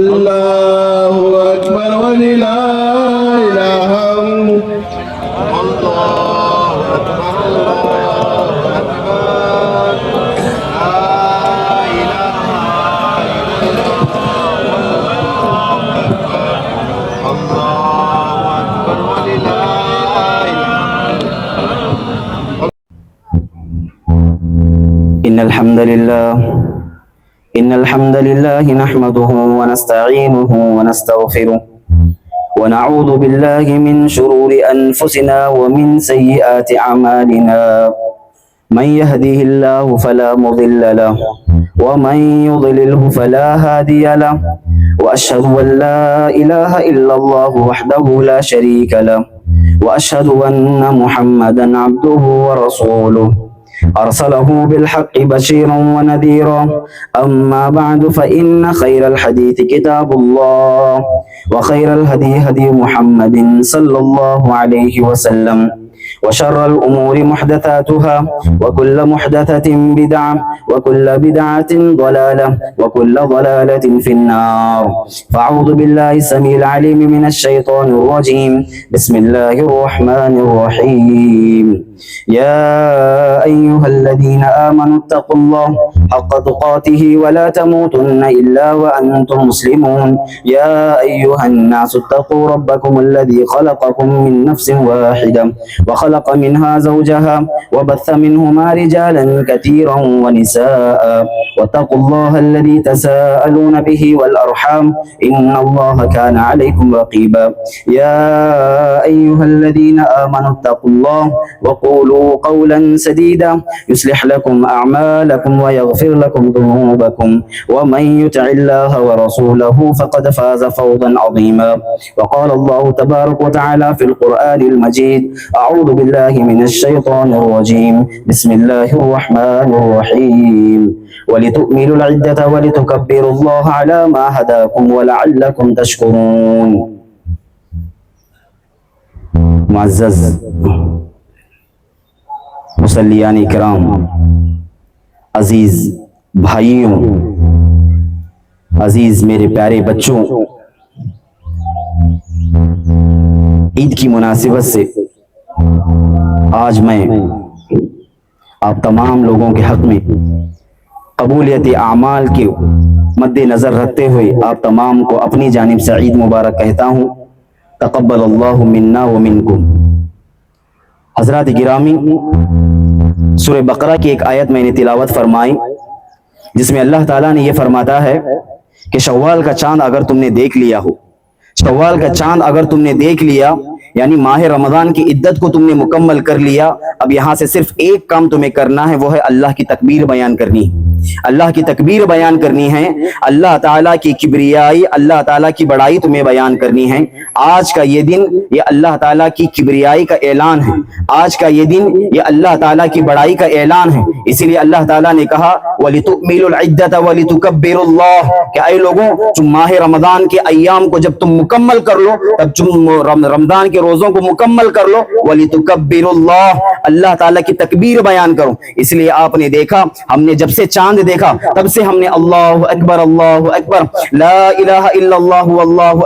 اللہ اکبر وللہ الحمد اللہ اکبر اللہ اکبر لا الہ الا اللہ اللہ اکبر وللہ إن الحمد لله نحمده ونستعينه ونستغفره ونعوذ بالله من شرور أنفسنا ومن سيئات أعمالنا من يهده الله فلا مضل له ومن يضلله فلا هادي له وأشهد أن لا إله إلا الله وحده لا شريك له وأشهد أن محمدا عبده ورسوله أرسله بالحق بشيرا ونذيرا أما بعد فإن خير الحديث كتاب الله وخير الهدي هدي محمد صلى الله عليه وسلم وشر الأمور محدثاتها وكل محدثة بدعة وكل بدعة ضلالة وكل ضلالة في النار فأعوذ بالله السميع العليم من الشيطان الرجيم بسم الله الرحمن الرحيم يا أيها الذين آمنوا اتقوا الله حق تقاته ولا تموتن إلا وأنتم مسلمون يا أيها الناس اتقوا ربكم الذي خلقكم من نفس واحدة وخلق منها زوجها وبث منهما رجالا كثيرا ونساء واتقوا الله الذي تساءلون به والأرحام إن الله كان عليكم رقيبا يا أيها الذين آمنوا اتقوا الله وقولوا قولا سديدا يصلح لكم أعمالكم ويغفر لكم ذنوبكم ومن يطع الله ورسوله فقد فاز فوزا عظيما وقال الله تبارك وتعالى في القرآن المجيد أعوذ بالله من الشيطان الرجيم بسم الله الرحمن الرحيم ولتؤمنوا العدة ولتكبروا الله على ما هداكم ولعلكم تشكرون. معزز مصلیان کرام، عزیز بھائیوں، عزیز میرے پیارے بچوں، عید کی مناسبت سے آج میں آپ تمام لوگوں کے حق میں قبولیت اعمال کے مد نظر رکھتے ہوئے آپ تمام کو اپنی جانب سے عید مبارک کہتا ہوں. تقبل اللہ منا ومنکم. حضرات گرامی، سورہ بقرہ کی ایک آیت میں نے تلاوت فرمائی جس میں اللہ تعالیٰ نے یہ فرماتا ہے کہ شوال کا چاند اگر تم نے دیکھ لیا ہو، شوال کا چاند اگر تم نے دیکھ لیا یعنی ماہ رمضان کی عدت کو تم نے مکمل کر لیا، اب یہاں سے صرف ایک کام تمہیں کرنا ہے، وہ ہے اللہ کی تکبیر بیان کرنی ہے. اللہ کی تکبیر بیان کرنی ہے، اللہ تعالیٰ کی کبریائی، اللہ تعالیٰ کی بڑائی تمہیں بیان کرنی ہے. آج کا یہ دن یہ اللہ تعالیٰ کی کبریائی کا اعلان ہے، آج کا یہ دن یہ اللہ تعالیٰ کی بڑائی کا اعلان ہے. اسی لیے اللہ تعالیٰ نے کہا وَلِتُؤْمِلُوا الْعِدَّةَ وَلِتُكَبِّرُوا اللَّهَ کہ اے لوگوں، تم ماہ رمضان کے ایام کو جب تم مکمل کر لو، تب تم رمضان کے روزوں کو مکمل کر لو، وَلِتُكَبِّرُوا اللَّهَ اللہ تعالیٰ کی تکبیر بیان کرو. اس لیے آپ نے دیکھا، ہم نے جب سے چاند دیکھا تب سے ہم نے اللہ اکبر لا الہ الا اللہ واللہ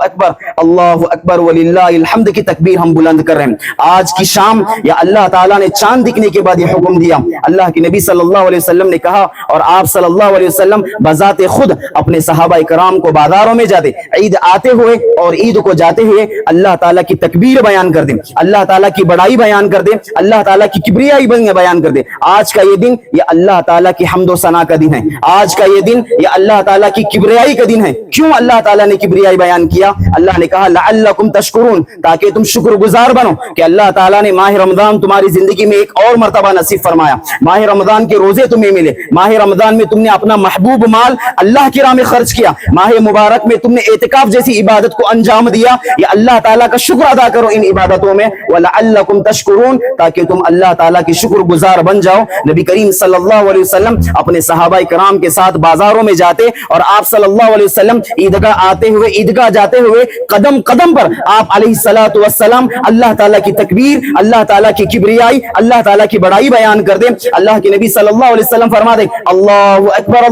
اکبر وللہ الحمد کی تکبیر ہم بلند کر رہے ہیں. آج کی شام یا اللہ تعالیٰ نے چاند دکھنے کے بعد یہ حکم دیا. اللہ کے نبی صلی اللہ علیہ وسلم نے کہا اور آپ صلی اللہ علیہ وسلم بذات خود اپنے صحابہ کرام کو بازاروں میں جاتے، عید آتے ہوئے اور عید کو جاتے ہوئے اللہ تعالیٰ کی تکبیر بیان کر دیں، اللہ تعالیٰ کی بڑائی بیان کر دیں، اللہ تعالیٰ کی کبریائی بیان کر دیں. آج کا یہ دن یہ اللہ تعالیٰ کی حمد و ثنا کا دن ہے، آج کا یہ دن یہ اللہ تعالیٰ کی کبریائی کا دن ہے. کیوں اللہ تعالیٰ نے کبریائی بیان کیا؟ اللہ نے کہا لعلکم تشکرون، تاکہ تم شکر گزار بنو کہ اللہ تعالیٰ نے ماہ رمضان تمہاری زندگی میں ایک اور مرتبہ نصیب فرمایا. ماہ رمضان کے روزے تمہیں ملے، ماہ رمضان میں تم نے اپنا محبوب مال اللہ کی راہ میں خرچ کیا، ماہ مبارک میں تم نے اعتکاف جیسی عبادت کو انجام دیا. یہ اللہ تعالیٰ کا شکر ادا کرو ان عبادتوں میں، وَلَعَلَّكُمْ تَشْكُرُونَ تاکہ تم اللہ تعالیٰ کی شکر گزار بن جاؤ. نبی کریم صلی اللہ علیہ وسلم اپنے صحابہ صحابہ کرام کے ساتھ بازاروں میں جاتے اور آپ صلی اللہ علیہ وسلم عیدگاہ آتے ہوئے عیدگاہ جاتے ہوئے قدم قدم پر آپ علیہ الصلوۃ والسلام اللہ تعالیٰ کی تکبیر، اللہ تعالیٰ کی کبریائی، اللہ تعالیٰ کی بڑائی بیان کر دیں۔ اللہ کے نبی صلی اللہ علیہ وسلم فرما دیں اللہ اکبر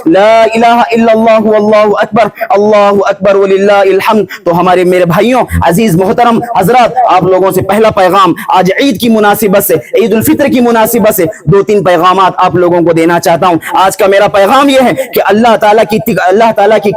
لا الہ الا اللہ واللہ اکبر وللہ الحمد۔ تو ہمارے میرے بھائیوں عزیز محترم حضرات، آپ لوگوں سے پہلا پیغام آج عید کی مناسبت سے، عید الفطر کی مناسبت سے دو تین پیغامات آپ لوگوں کو دینا چاہتا ہوں۔ آج کا میرا پیغام یہ ہے کہ اللہ تعالیٰ کی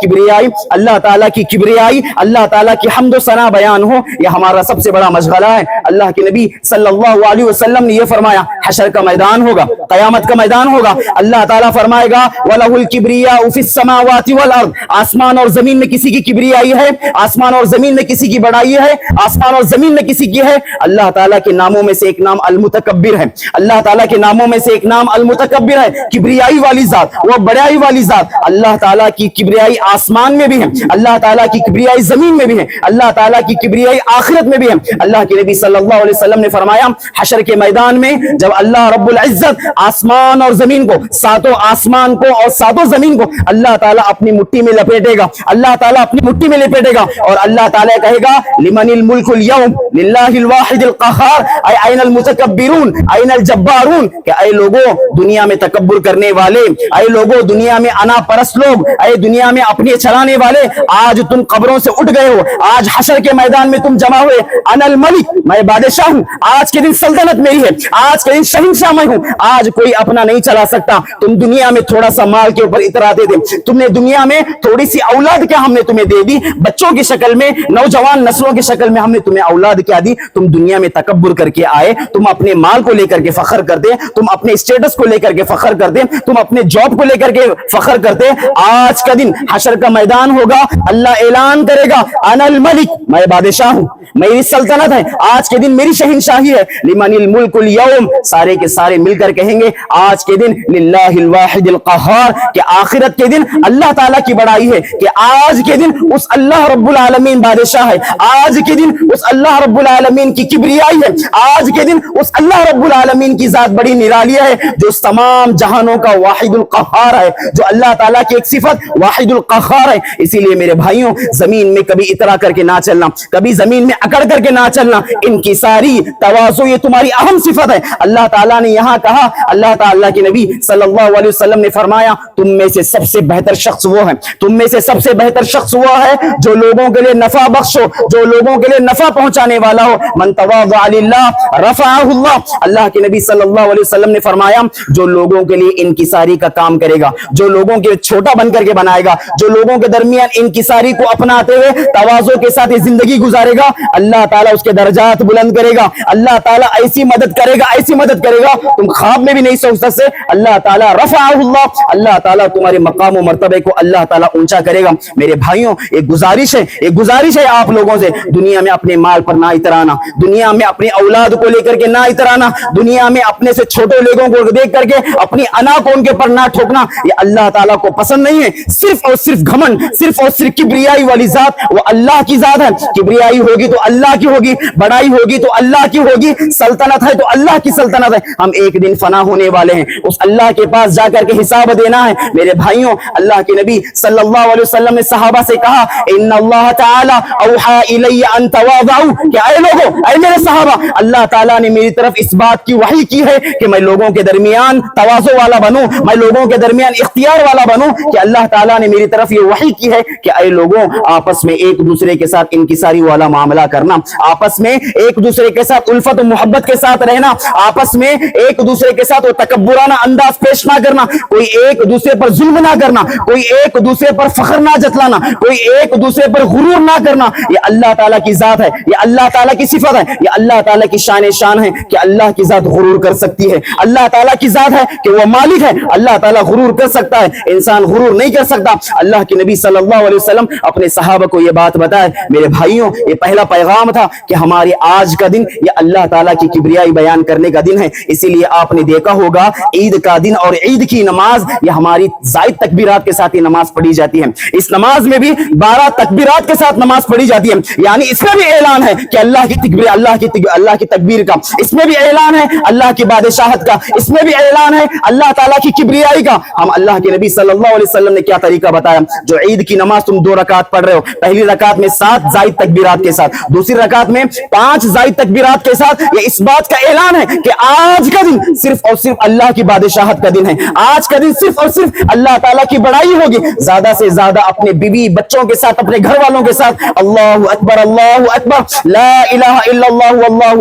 کبریائی، اللہ تعالیٰ کی کبریائی، اللہ تعالیٰ کی حمد و ثنا بیان ہو، یہ ہمارا سب سے بڑا مشغلہ ہے۔ اللہ کے نبی صلی اللہ علیہ وسلم نے یہ فرمایا، حشر کا میدان ہوگا، قیامت کا میدان ہوگا، اللہ تعالیٰ فرمائے گا وَلَهُ الْكِبْرِيَاءُ فِي السَّمَاوَاتِ وَالْأَرْضِ، آسمان اور زمین میں کسی کی کبریائی ہے، آسمان اور زمین میں کسی کی بڑائی ہے، آسمان اور زمین میں کسی کی ہے۔ اللہ تعالیٰ کے ناموں میں سے ایک نام المتکبر ہے، اللہ تعالیٰ کے ناموں میں سے ایک نام المتکبر ہے، کبریائی والی ذات، وہ بڑائی والی ذات۔ اللہ تعالیٰ کی کبریائی آسمان میں بھی ہے، اللہ تعالیٰ کی کبریائی زمین میں بھی ہے، اللہ تعالیٰ کی کبریائی آخرت میں بھی ہے۔ اللہ کے نبی صلی اللہ علیہ وسلم نے فرمایا حشر کے میدان میں جب اللہ رب العزت آسمان اور زمین کو، ساتوں آسمان کو اور ساتوں زمین کو اللہ تعالیٰ اپنی مٹھی میں لپیٹے گا، اللہ تعالیٰ اپنی مٹھی میں لپیٹے گا اور اللہ تعالیٰ کہے گا لمن الملک اليوم للہ الواحد القہار، اے این المتکبرون این الجبارون، کہ اے لوگوں دنیا میں تکبر کرنے والے، اے لوگوں دنیا میں انا پرست لوگ، اے دنیا میں اپنے چلانے والے، آج تم قبروں سے اٹھ گئے ہو، آج حشر کے میدان میں تم جمع ہوئے، انا الملک، میں بادشاہ ہوں، آج کے دن سلطنت میری ہے، آج کے دن شہنشاہ میں ہوں، آج کوئی اپنا نہیں چلا سکتا۔ تم دنیا میں تھوڑا سا مال کے اوپر اتراتے تھے، تم نے دنیا میں تھوڑی سی اولاد کیا ہم نے تمہیں دے دی، بچوں کی شکل میں، نوجوان نسلوں کی شکل میں ہم نے تمہیں اولاد کیا دی، تم دنیا میں تکبر کر کے آئے، تم اپنے مال کو لے کر کے فخر کرتے، تم اپنے اسٹیٹس کو لے کر کے فخر کرتے، تم اپنے جاب کو لے کر کے فخر کرتے۔ آج کا دن حشر کا میدان ہوگا، اللہ اعلان کرے گا انا الملک، میں بادشاہ ہوں، میری سلطنت ہے، آج کے دن میری شہنشاہی ہے، لمن الملک اليوم، سارے کے سارے مل کر کہیں گے آج کے دن للہ الواحد القہار، کہ آخرت کے دن اللہ تعالیٰ کی بڑائی ہے، کہ آج کے دن اس اللہ رب العالمین بادشاہ ہے، آج کے دن اس اللہ رب العالمین کی کبریائی ہے، آج کے دن اس اللہ رب العالمین کی ذات بڑی نرالی ہے جو تمام جہانوں کا واحد القہار ہے، جو اللہ تعالیٰ کی ایک صفت واحد القہار ہے۔ اسی لیے میرے بھائیوں زمین میں کبھی اترا کر کے نہ چلنا، کبھی زمین میں اکڑ کر کے نہ چلنا، انکساری تواضع یہ تمہاری اہم صفت ہے۔ اللہ تعالیٰ نے یہاں کہا، اللہ تعالیٰ کے نبی صلی اللہ علیہ وسلم نے فرمایا تم میں سے سب سے بہتر شخص وہ ہے، تم میں سے سب سے بہتر شخص وہ ہے جو لوگوں کے لیے نفع بخش ہو، جو لوگوں کے لیے نفع پہنچانے والا ہو۔ من تواضع للہ رفعہ اللہ، اللہ کے نبی صلی اللہ علیہ وسلم نے فرمایا جو لوگوں کے لیے انکساری کا کام کرے گا، جو لوگوں کے چھوٹا بن کر کے بنائے گا، جو لوگوں کے درمیان انکساری کو اپناتے ہوئے تواضع کے ساتھ زندگی گزارے گا، اللہ تعالیٰ اس کے درجات بلند کرے گا، اللہ تعالیٰ ایسی مدد کرے گا، ایسی مدد کرے گا تم خواب میں بھی نہیں سوچ سکتے۔ اللہ تعالیٰ رفعہ اللہ، اللہ تعالیٰ تمہارے مقام و مرتبے کو اللہ تعالیٰ اونچا کرے گا۔ میرے بھائیوں ایک گزارش ہے آپ لوگوں سے، دنیا میں اپنے مال پر نہ اترانا، دنیا میں اپنے اولاد کو لے کر کے نہ اترانا، دنیا میں اپنے سے چھوٹے لوگوں کو دیکھ کر کے اپنی انا کو ان کے پر نہ ٹھوکنا، یہ اللہ تعالیٰ کو پسند نہیں ہے۔ صرف اور صرف گھمنڈ، صرف اور صرف کبریائی والی ذات وہ اللہ کی ذات ہے، کبریائی ہوگی تو اللہ کی ہوگی، بڑائی ہوگی تو اللہ کی ہوگی، سلطنت ہے تو اللہ کی سلطنت ہے۔ ہم ایک دن فنا ہونے والے ہیں، اس اللہ کے پاس جا کر کے حساب دینا ہے۔ میرے بھائیوں اللہ کے نبی صلی اللہ علیہ وسلم نے صحابہ سے کہا ان اللہ تعالی اوحى الی ان تواضعوا، کہ اے لوگوں، اے میرے صحابہ، اللہ تعالیٰ نے میری طرف اس بات کی وحی کی ہے کہ میں لوگوں کے درمیان تواضع والا بنوں، میں لوگوں کے درمیان اختیار والا بنوں، کہ اللہ تعالیٰ نے میری طرف یہ وحی کی ہے کہ اے لوگوں آپس میں ایک دوسرے کے ساتھ انکساری والا معاملہ کرنا، آپس میں ایک دوسرے کے ساتھ الفت و محبت کے ساتھ رہنا، آپس میں ایک دوسرے کے ساتھ وہ تکبرانہ انداز پیش نہ کرنا، کوئی ایک دوسرے پر ظلم نہ کرنا، کوئی ایک دوسرے پر فخر نہ جتلانا، کوئی ایک دوسرے پر غرور نہ کرنا۔ یہ اللہ تعالیٰ کی ذات ہے، یہ اللہ تعالیٰ کی صفت ہے، یہ اللہ تعالیٰ کی شان ہے کہ اللہ کی ذات غرور کر سکتی ہے، اللہ تعالیٰ کی ذات ہے کہ وہ مالک ہے، اللہ تعالیٰ غرور کر سکتا ہے، انسان غرور نہیں کر سکتا۔ اللہ کے نبی صلی اللہ علیہ وسلم اپنے صحابہ کو یہ بات بتائے۔ میرے بھائیوں یہ پہلا پیغام تھا کہ ہمارے آج کا دن یہ اللہ تعالیٰ کی کبریائی بیان کرنے کا دن ہے۔ اسی لیے آپ نے دیکھا ہوگا عید کا دن اور عید کی نماز یہ ہماری زائد تکبیرات کے ساتھ یہ نماز پڑھی جاتی ہے۔ اس نماز میں بھی 12 تکبیرات کے ساتھ نماز پڑھی جاتی ہے، یعنی اس میں بھی اعلان ہے کہ اللہ کی تکبیر، اللہ کی تکبیر کا، اس میں بھی اعلان ہے اللہ کی بادشاہت کا، اس میں بھی اعلان ہے اللہ ताला की किबरियाई का। हम अल्लाह के नबी सल्लल्लाहु अलैहि वसल्लम ने क्या तरीका बताया। जो ईद की नमाज तुम 2 रकात पढ़ रहे हो, पहली रकात में 7 जायद तकबीरात के साथ, दूसरी रकात में 5 जायद तकबीरात के साथ, ये इस बात का ऐलान है कि आज का दिन सिर्फ और सिर्फ अल्लाह की बादशाहत का दिन है। आज का दिन सिर्फ और सिर्फ अल्लाह ताला की बड़ाई होगी। ज्यादा से ज्यादा अपने बीवी बच्चों के साथ, अपने घर वालों के साथ अल्लाहु अकबर, ला इलाहा इल्लल्लाहु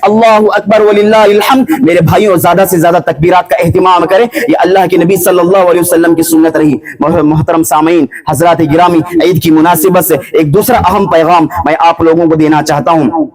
अल्लाहु अकबर वलिल्लाहिल हम्द। मेरे भाइयों, ज्यादा से ज्यादा तकबीरात का एहतिमाम करें। ये अल्लाह के नबी सल्लल्लाहु अलैहि वसल्लम की सुन्नत रही। मोहतरम सामीन, हजरात गिरामी, ईद की मुनासिबत से एक दूसरा अहम पैगाम मैं आप लोगों को देना चाहता हूं।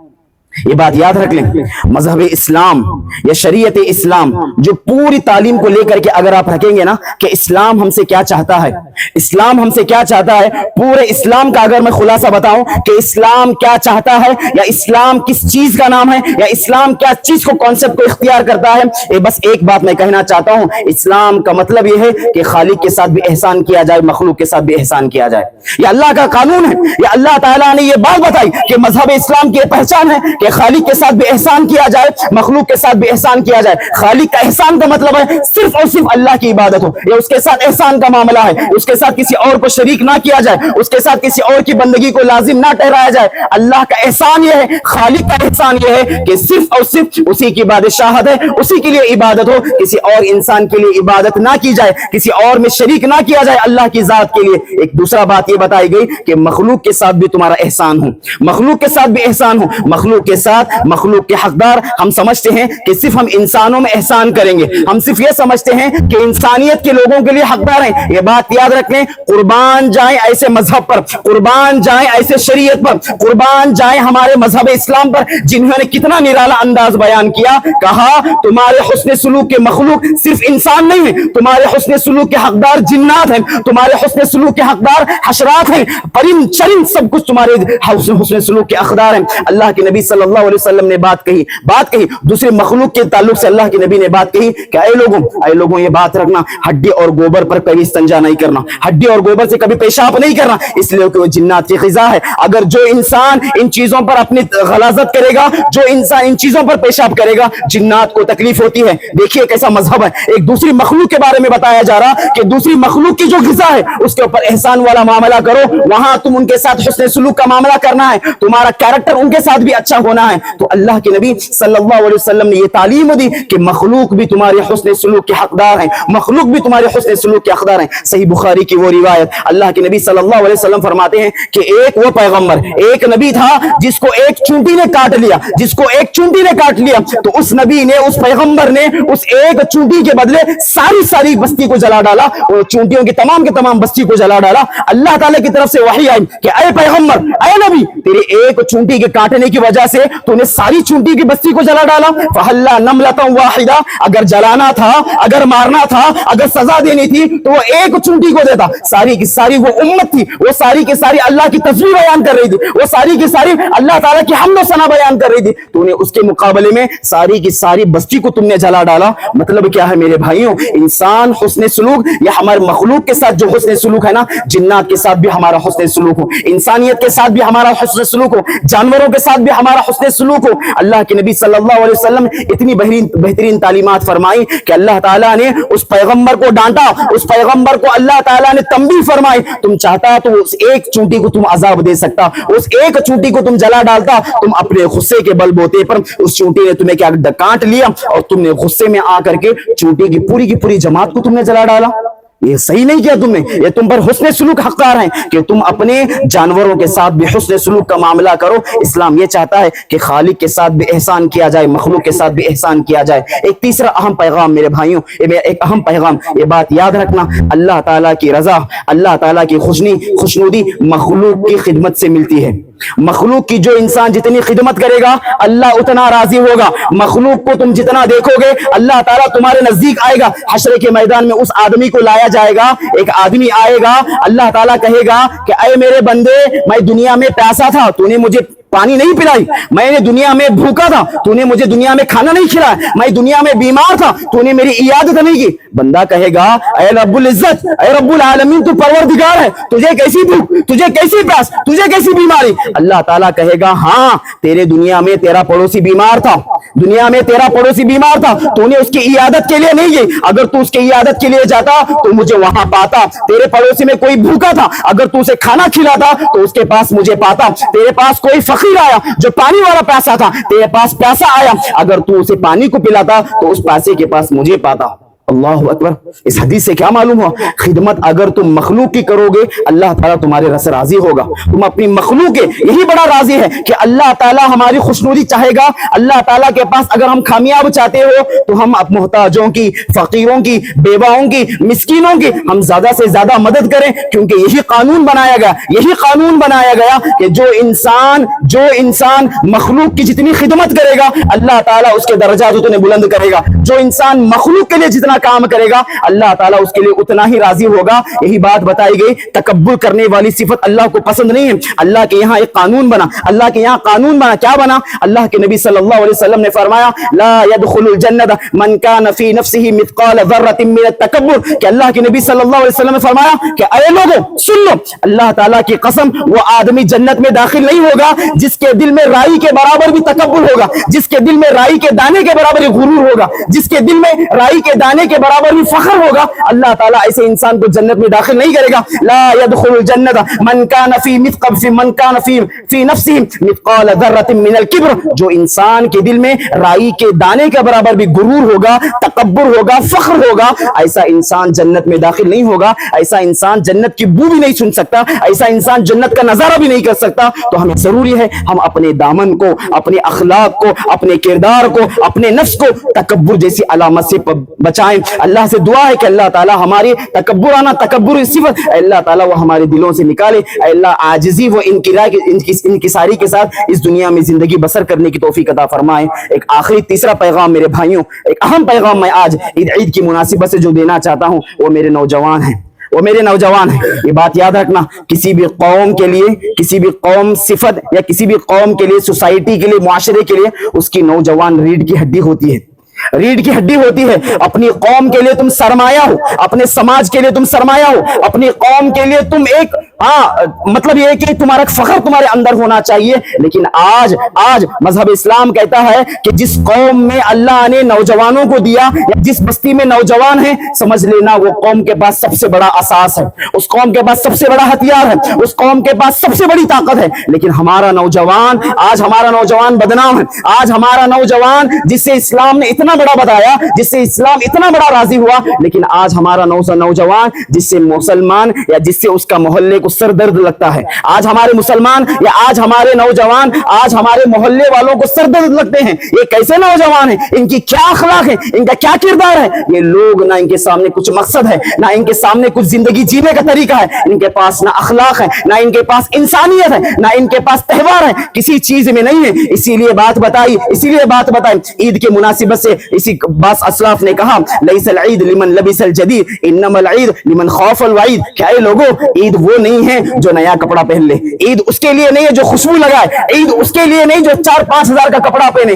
ये बात याद रख लें, मजहब इस्लाम या शरीयत इस्लाम जो पूरी तालीम को लेकर के अगर आप रखेंगे ना कि इस्लाम हमसे क्या चाहता है, इस्लाम हमसे क्या चाहता है, पूरे इस्लाम का अगर मैं खुलासा बताऊं कि इस्लाम क्या चाहता है या इस्लाम किस चीज का नाम है या इस्लाम क्या चीज को, कॉन्सेप्ट को इख्तियार करता है, ये बस एक बात मैं कहना चाहता हूं। इस्लाम का मतलब यह है कि खालिक के साथ भी एहसान किया जाए, मखलूक के साथ भी एहसान किया जाए। ये अल्लाह का कानून है। ये अल्लाह ताला ने ये बात बताई कि मजहब इस्लाम की पहचान है कि खालिक के साथ भी एहसान किया जाए, मखलूक के साथ भी एहसान किया जाए। खालिक का एहसान का मतलब है सिर्फ और सिर्फ अल्लाह की इबादत हो, या उसके साथ एहसान का मामला है, उसके साथ किसी और को शरीक ना किया जाए, उसके साथ किसी और की बंदगी को लाजिम ना ठहराया जाए। अल्लाह का एहसान यह है, खालिक का एहसान यह है कि सिर्फ और सिर्फ उसी की बादशाहत है, उसी के लिए इबादत हो, किसी और इंसान के लिए इबादत ना की जाए, किसी और में शरीक ना किया जाए अल्लाह की जात के लिए। एक दूसरा बात यह बताई गई कि मखलूक के साथ भी तुम्हारा एहसान हो, मखलूक के साथ भी एहसान हो। मखलूक के साथ मखलूक के हकदार हम समझते हैं कि सिर्फ हम इंसानों में एहसान करेंगे, हम सिर्फ ये समझते हैं कि इंसानियत के लोगों के लिए हकदार हैं। ये बात याद रखें, कुर्बान जाएं ऐसे मजहब पर, कुर्बान जाएं ऐसे शरीयत पर, कुर्बान जाएं हमारे मजहब इस्लाम पर जिन्होंने कितना निराला अंदाज बयान किया। कहा तुम्हारे हुस्न सुलूक के मखलूक सिर्फ इंसान नहीं है, तुम्हारे हुस्न सुलूक के हकदार जिन्नात हैं, तुम्हारे हुस्न सुलूक के हकदार हशरात हैं, परिंद चरिंद सब कुछ तुम्हारे हुस्न सुलूक के हकदार हैं। अल्लाह के नबी सल्लल्लाहु अलैहि वसल्लम ने बात कही दूसरे मखलूक के ताल्लुक से अल्लाह के नबी ने बात कही कि ऐ लोगों ये बात रखना, हड्डी और गोबर पर कभी इस्तिंजा नहीं करना, हड्डी और गोबर से कभी पेशाब नहीं करना, इसलिए कि वो जिन्नात की ग़िज़ा है। अगर जो इंसान इन चीजों पर अपनी गलाजत करेगा, जो इंसान इन चीजों पर पेशाब करेगा, जिन्नात को तकलीफ होती है। देखिए कैसा मजहब है। एक दूसरी मखलूक के बारे में बताया जा रहा कि दूसरी मखलूक की जो ग़िज़ा है उसके ऊपर एहसान वाला मामला करो, वहां तुम उनके साथ हुस्न सुलूक का मामला करना है, तुम्हारा कैरेक्टर उनके साथ भी अच्छा होना है। तो अल्लाह के नबी सल्लल्लाहु अलैहि वसल्लम ने ये तालीम दी कि मखलूक भी तुम्हारे हुस्न सुलूक के हकदार हैं, मखलूक भी तुम्हारे हुस्न सुलूक के हकदार हैं। सही बुखारी की वो रिवायत, अल्लाह के नबी सल्लल्लाहु अलैहि वसल्लम फरमाते हैं कि एक वो पैगंबर, एक नबी था जिसको एक चूंटी ने काट लिया, जिसको एक चूंटी ने काट लिया, तो उस नबी ने, उस पैगंबर ने उस एक चूंटी के बदले सारी बस्ती को जला डाला, और चूंटियों की तमाम बस्ती को जला डाला। अल्लाह ताला की तरफ से वही आई कि ऐ पैगंबर, ऐ नबी, तेरे एक चूंटी के काटने की वजह से तूने सारी चूंटी की बस्ती को जला डाला। फहल्ला नमलतन वाहिदा, अगर जलाना था, अगर मारना था, अगर सजा देनी थी तो वो एक चूंटी को देता। सारी की सारी वो उम्मत थी, वो सारी की सारी अल्लाह की तस्वीर बयान कर रही थी, वो सारी की सारी अल्लाह ताला की हम्द व सना बयान कर रही थी, तूने उसके मुकाबले में सारी की सारी बस्ती को तुमने जला डाला। मतलब क्या है मेरे भाइयों, इंसान हुस्न सुलूक या हमारे मखलूक के साथ जो हुस्न सुलूक है ना, जिन्नात के साथ भी हमारा हुस्न सुलूक हो, इंसानियत के साथ भी हमारा हुस्न सुलूक हो, जानवरों के साथ भी हमारा हुस्न सुलूक हो। अल्लाह के नबी सल्लल्लाहु अलैहि वसल्लम इतनी बेहतरीन तालीमात फरमाई कि अल्लाह ताला ने उस पैगंबर को डांटा, उस पैगंबर को अल्लाह ताला ने तंबीह फरमाई। तुम चाहता तो उस एक चूंटी को तुम अजाब दे सकता, उस एक चूंटी को तुम जला डालता, तुम अपने गुस्से के बलबूते पर उस चूंटी ने तुम्हें क्या काट लिया और तुमने गुस्से में आकर के चूंटी की पूरी जमात को तुमने जला डाला। ये सही नहीं किया तुमने, ये तुम पर हुस्न सुलूक हकदार है कि तुम अपने जानवरों के साथ भी हुस्न सुलूक का मामला करो। इस्लाम ये चाहता है कि खालिक के साथ भी एहसान किया जाए, मखलूक के साथ भी एहसान किया जाए। एक तीसरा अहम पैगाम मेरे भाइयों, एक अहम पैगाम, ये बात याद रखना, अल्लाह ताला की रजा, अल्लाह ताला की खुशनुदी मखलूक की खिदमत से मिलती है। मखलूक की जो इंसान जितनी खिदमत करेगा अल्लाह उतना राजी होगा। मखलूक को तुम जितना देखोगे अल्लाह ताला तुम्हारे नजदीक आएगा। हशर के मैदान में उस आदमी को लाया जाएगा, एक आदमी आएगा, अल्लाह ताला कहेगा कि ऐ मेरे बंदे, मैं दुनिया में प्यासा था, तूने मुझे पानी नहीं पिलाई, मैंने दुनिया में भूखा था, तूने मुझे दुनिया में खाना नहीं खिलाया, मैं दुनिया में बीमार था, तूने मेरी इयादत नहीं की। बंदा कहेगा ऐ रब्बुल इज्जत, ऐ रब्बुल आलमीन, तू परवरदिगार है, तुझे कैसी भूख, तुझे कैसी प्यास, तुझे कैसी बीमारी? अल्लाह ताला कहेगा हाँ, तेरे दुनिया में तेरा पड़ोसी बीमार था, दुनिया में तेरा पड़ोसी बीमार था, तूने उसकी इयादत के लिए नहीं गई, अगर तू उसकी इयादत के लिए जाता तो मुझे वहां पाता। तेरे पड़ोसी में कोई भूखा था, अगर तू उसे खाना खिलाता तो उसके पास मुझे पाता। तेरे पास कोई फकीर आया जो पानी वाला प्यासा था, तेरे पास प्यासा आया, अगर तू उसे पानी को पिलाता तो उस प्यासे के पास मुझे पाता। अल्लाह अकबर। इस हदीस से क्या मालूम हुआ? खिदमत अगर तुम मखलूक की करोगे, अल्लाह ताला तुम्हारे रस राजी होगा। तुम अपनी मखलूक के, यही बड़ा राजी है कि अल्लाह ताला हमारी खुशनुदी चाहेगा। अल्लाह ताला के पास अगर हम खामियाब चाहते हो तो हम मोहताजों की, फकीरों की, बेवाओं की, मिस्कीनों की हम ज्यादा से ज्यादा मदद करें, क्योंकि यही कानून बनाया गया, यही कानून बनाया गया कि जो इंसान मखलूक की जितनी खिदमत करेगा, अल्लाह ताला उसके दर्जात उतने बुलंद करेगा। जो इंसान मखलूक के लिए जितना काम करेगा, अल्लाह ताला उसके लिए उतना ही राजी होगा। यही बात बताई गई। तकब्बुर करने वाली सिफत अल्लाह को पसंद नहीं है। अल्लाह के यहाँ एक कानून बना, अल्लाह के यहाँ कानून बना। क्या बना? अल्लाह के नबी सल्लल्लाहु अलैहि वसल्लम ने फरमाया, ला यदखुलुल जन्नत मन कान फी नफ्सिही मिथकाल ज़र्रतिन मिन तकब्बुर, कि अल्लाह के नबी सल्लल्लाहु अलैहि वसल्लम ने फरमाया कि अरे लोगों सुन लो, अल्लाह ताला की कसम, वो आदमी जन्नत में दाखिल नहीं होगा जिसके दिल में राई के बराबर भी तकब्बुर होगा, जिसके दिल में राई के दाने के बराबर गुरूर होगा, जिसके दिल में राई के दाने के बराबर भी फख्र होगा। अल्लाह ताला ऐसे इंसान को जन्नत में दाखिल नहीं करेगा। ला यदखुलुल जन्नत मन कान फी नफ्सिही मिथकाल ज़र्रतिन मिनल किब्र, जो इंसान के दिल में राई के दाने के बराबर भी गुरूर होगा, तकब्बुर होगा, फख्र होगा, ऐसा इंसान जन्नत में दाखिल नहीं होगा। ऐसा इंसान जन्नत की बू भी नहीं सुन सकता, ऐसा इंसान जन्नत का नजारा भी नहीं कर सकता। तो हमें जरूरी है हम अपने दामन को, अपने अखलाक को, अपने किरदार को, अपने नफ्स को तकब्बुर जैसी अलामत से बचाएं। अल्लाह से दुआ है कि अल्लाह ताला हमारी तकब्बुराना, तकब्बुर सिफत अल्लाह ताला वो हमारे दिलों से निकाले। अल्लाह आजिज़ी व इनकिसारी के साथ इस दुनिया में जिंदगी बसर करने की तौफीक अता फरमाए। एक आखिरी तीसरा पैगाम मेरे भाइयों, एक अहम पैगाम मैं आज ईद की मुनासिबत से जो देना चाहता हूं, वो मेरे नौजवान हैं, वो मेरे नौजवान हैं। ये बात याद रखना, किसी भी कौम के लिए, किसी भी कौम सिफत या किसी भी कौम के लिए, सोसाइटी के लिए, मुआशरे के लिए उसकी नौजवान रीढ़ की हड्डी होती है, रीढ़ की हड्डी होती है। अपनी कौम के लिए तुम सरमाया हो, अपने समाज के लिए तुम सरमाया हो, अपनी कौम के लिए तुम एक मतलब ये है कि तुम्हारा फख्र तुम्हारे अंदर होना चाहिए। लेकिन आज मजहब इस्लाम कहता है कि जिस कौम में अल्लाह ने नौजवानों को दिया, या जिस बस्ती में नौजवान है, समझ लेना वो कौम के पास सबसे बड़ा असास है, उस कौम के पास सबसे बड़ा हथियार है, उस कौम के पास सबसे बड़ी ताकत है। लेकिन हमारा नौजवान, आज हमारा नौजवान बदनाम है। आज हमारा नौजवान, जिससे इस्लाम ने इतना बड़ा बताया, जिससे इस्लाम इतना बड़ा राजी हुआ, लेकिन आज हमारा नौजवान, जिससे मुसलमान या जिससे उसका मोहल्ले को सर दर्द लगता है, आज हमारे मुसलमान या आज हमारे नौजवान, आज हमारे मोहल्ले वालों को सर दर्द लगते हैं। ये कैसे नौजवान है, इनकी क्या अखलाक है, इनका क्या किरदार है? ये लोग ना इनके सामने कुछ मकसद है, ना इनके सामने कुछ जिंदगी जीने का तरीका है, इनके पास ना अखलाक है, ना इनके पास इंसानियत है, ना इनके पास तहवार है, किसी चीज में नहीं है। इसीलिए बात बताई ईद के मुनासिबत से। इसी बास असलाफ ने कहा, लैसल ईद लिमन लबिसल जदीद इन्नमल ईद लिमन खौफल वईद। क्या है लोगों, ईद वो नहीं है जो नया कपड़ा पहन ले, ईद उसके लिए नहीं है जो खुशबू लगाए, ईद उसके लिए नहीं जो 4-5 हजार का कपड़ा पहने।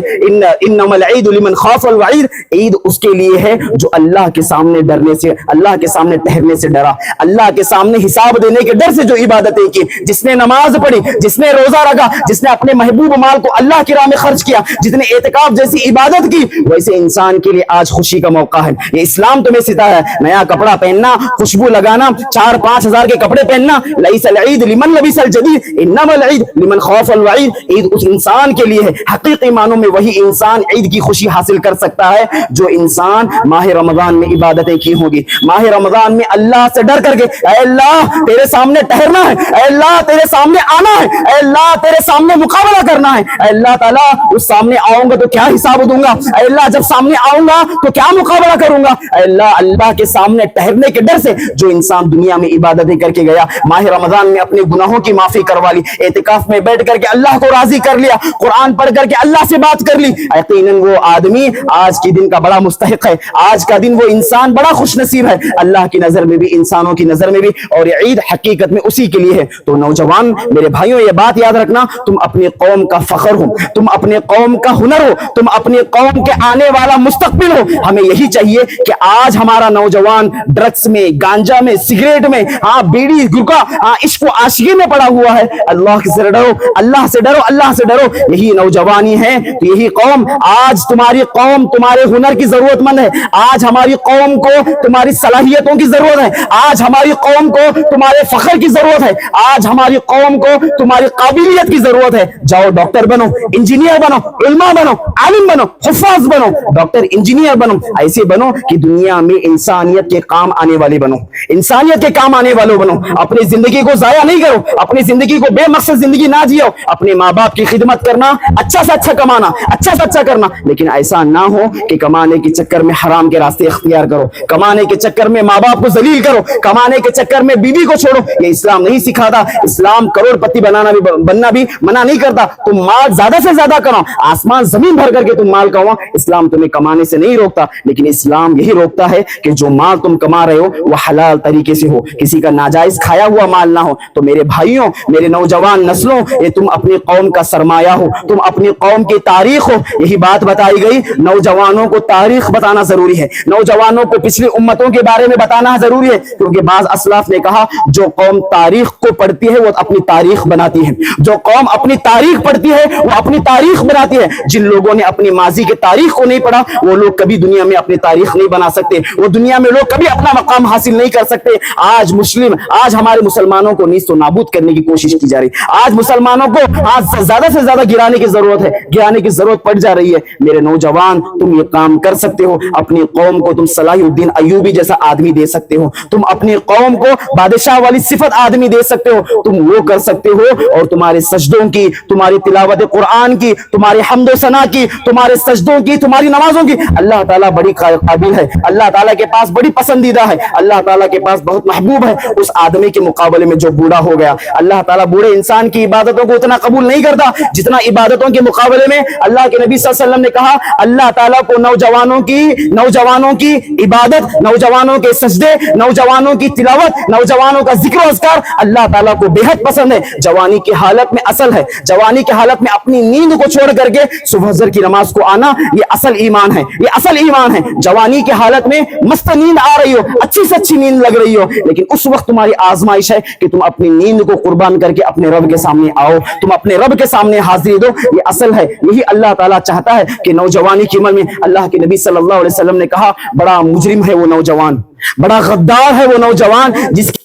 इन्नमल ईद लिमन खौफल वईद, ईद उसके लिए है जो अल्लाह के सामने डरने से, अल्लाह के सामने ठहरने से डरा, अल्लाह के सामने हिसाब देने के डर से जो इबादतें की, जिसने नमाज पढ़ी, जिसने रोजा रखा, जिसने अपने महबूब माल को अल्लाह की राह में खर्च किया, जिसने एतिकाफ जैसी इबादत की, वैसे इंसान के लिए आज खुशी का मौका है। ये इस्लाम तुम्हें सिखाया है, नया कपड़ा पहनना, खुशबू लगाना, 4-5 हजार के कपड़े पहनना। लैसल ईद लिमन लबिसल जदीद इन्नमल ईद लिमन खौफल वईद। ईद उस इंसान के लिए है, हकीकी मानों में वही इंसान ईद की खुशी हासिल कर सकता है जो इंसान माह रमजान में इबादतें की होगी, माह रमजान में अल्लाह से डर करके, ऐ अल्लाह तेरे सामने ठहरना है, ऐ अल्लाह तेरे सामने आना है, ऐ अल्लाह तेरे सामने मुकाबला करना है, ऐ अल्लाह ताला उस सामने आऊंगा तो क्या हिसाब दूंगा, ऐ अल्लाह जब सामने आऊंगा तो क्या मुकाबला करूंगा। अल्लाह, अल्लाह के सामने ठहरने के डर से जो इंसान दुनिया में इबादतें करके गया, माह रमजान में अपने गुनाहों की माफी करवा ली, एतिकाफ में बैठ करके अल्लाह को राजी कर लिया, कुरान पढ़ करके अल्लाह से बात कर ली, यकीनन वो आदमी आज के दिन का बड़ा मुस्तहिक है। आज का दिन वो इंसान बड़ा खुश नसीब है, अल्लाह की नजर में भी, इंसानों की नजर में भी। और ये ईद हकीकत में उसी के लिए है। तो नौजवान मेरे भाइयों, ये बात याद रखना, तुम अपनी कौम का फख्र हो, तुम अपने कौम का हुनर हो, तुम अपने कौम के आने वाला मुस्तकबिल हो। हमें यही चाहिए कि आज हमारा नौजवान ड्रग्स में, गांजा में, सिगरेट में, हाँ बीड़ी गुटखा, हाँ इश्क आशिकी में पड़ा हुआ है। अल्लाह से डरो, अल्लाह से डरो, अल्लाह से डरो। यही नौजवानी है, तो यही कौम, आज तुम्हारी कौम तुम्हारे हुनर की जरूरतमंद है। आज हमारी कौम को तुम्हारी सलाहियतों की जरूरत है। आज हमारी कौम को तुम्हारे फख्र की जरूरत है। आज हमारी कौम को तुम्हारी काबिलियत की जरूरत है। जाओ डॉक्टर बनो, इंजीनियर बनो, उलमा बनो, आलिम बनो, हुफ्फाज बनो, डॉक्टर इंजीनियर बनो, ऐसे बनो कि दुनिया में इंसानियत के काम आने वाले बनो, इंसानियत के काम आने वालों बनो। अपनी जिंदगी को जाया नहीं करो, अपनी जिंदगी को बेमकसद जिंदगी ना जियो। अपने माँ बाप की खिदमत करना, अच्छा से अच्छा कमाना, अच्छा से अच्छा करना, लेकिन ऐसा ना हो कि कमाने के चक्कर में हराम के रास्ते इख्तियार करो, कमाने के चक्कर में माँ बाप को जलील करो, कमाने के चक्कर में बीवी को छोड़ो। ये इस्लाम नहीं सिखाता। इस्लाम करोड़पति बनना भी मना नहीं करता। तुम माल ज्यादा से ज्यादा करो, आसमान जमीन भर करके तुम माल कमाओ, इस्लाम तुम्हें कमाने से नहीं रोकता। लेकिन इस्लाम यही रोकता है कि जो माल तुम कमा रहे हो वह हलाल तरीके से हो, किसी का नाजायज खाया हुआ माल ना हो। तो मेरे भाइयों, मेरे नौजवान नस्लों, ये तुम अपनी कौम का सरमाया हो, तुम अपनी कौम की तारीख हो। यही बात बताई गई, नौजवानों को तारीख बताना जरूरी है, नौजवानों को पिछली उम्मतों के बारे में बताना जरूरी है। क्योंकि बाज असलाफ ने कहा, जो कौम तारीख को पढ़ती है वो अपनी तारीख बनाती है। जो कौम अपनी तारीख पढ़ती है वो अपनी तारीख बनाती है। जिन लोगों ने अपनी माजी की तारीख को नहीं पढ़ा, वो लोग कभी दुनिया में अपनी तारीख नहीं बना सकते, वो दुनिया में लोग कभी अपना मकाम हासिल नहीं कर सकते। आज हमारे मुसलमानों को नीस्तो नाबूद करने की कोशिश की जा रही है। आज मुसलमानों को आज ज्यादा से ज्यादा गिराने की जरूरत है, गिराने की जरूरत पड़ जा रही है। मेरे नौजवान, तुम ये काम कर सकते हो। अपनी कौम को तुम सलाहुद्दीन अय्यूबी जैसा आदमी दे सकते हो, तुम अपनी कौम को बादशाह वाली सिफत आदमी दे सकते हो, तुम वो कर सकते हो। और तुम्हारे सजदों की, तुम्हारी तिलावत कुरान की, तुम्हारे हम्दो सना की, तुम्हारे सजदों की, तुम्हारी नमाजों की अल्लाह ताला बड़ी काबिल है, अल्लाह ताला के पास बड़ी पसंदीदा है, अल्लाह ताला के पास बहुत महबूब है। उस आदमी के मुकाबले में जो बूढ़ा हो गया, अल्लाह ताला बूढ़े इंसान की इबादतों को उतना कबूल नहीं करता जितना इबादतों के मुकाबले में अल्लाह के नबी सल्लल्लाहु अलैहि वसल्लम ने कहा, अल्लाह ताला को नौजवानों की इबादत, नौजवानों के सजदे, नौजवानों की तिलावत, नौजवानों का जिक्र अज़कार अल्लाह ताला को बेहद पसंद है। जवानी की हालत में असल है, जवानी की हालत में अपनी नींद को छोड़ करके सुबह ज़र की नमाज को आना, ये असल ईमान है, ये असल ईमान है। जवानी की हालत में मस्त नींद आ रही हो, अच्छी से अच्छी नींद लग रही हो, लेकिन उस वक्त तुम्हारी आजमाइश है कि तुम अपनी नींद को कुर्बान करके अपने रब के सामने आओ, तुम अपने रब के सामने हाजिरी दो। ये असल है, यही अल्लाह ताला चाहता है कि नौजवानी की उम्र में, अल्लाह के नबी सल्लल्लाहु अलैहि वसल्लम ने कहा, बड़ा मुजरिम है वो नौजवान, बड़ा गद्दार है वो नौजवान जिसके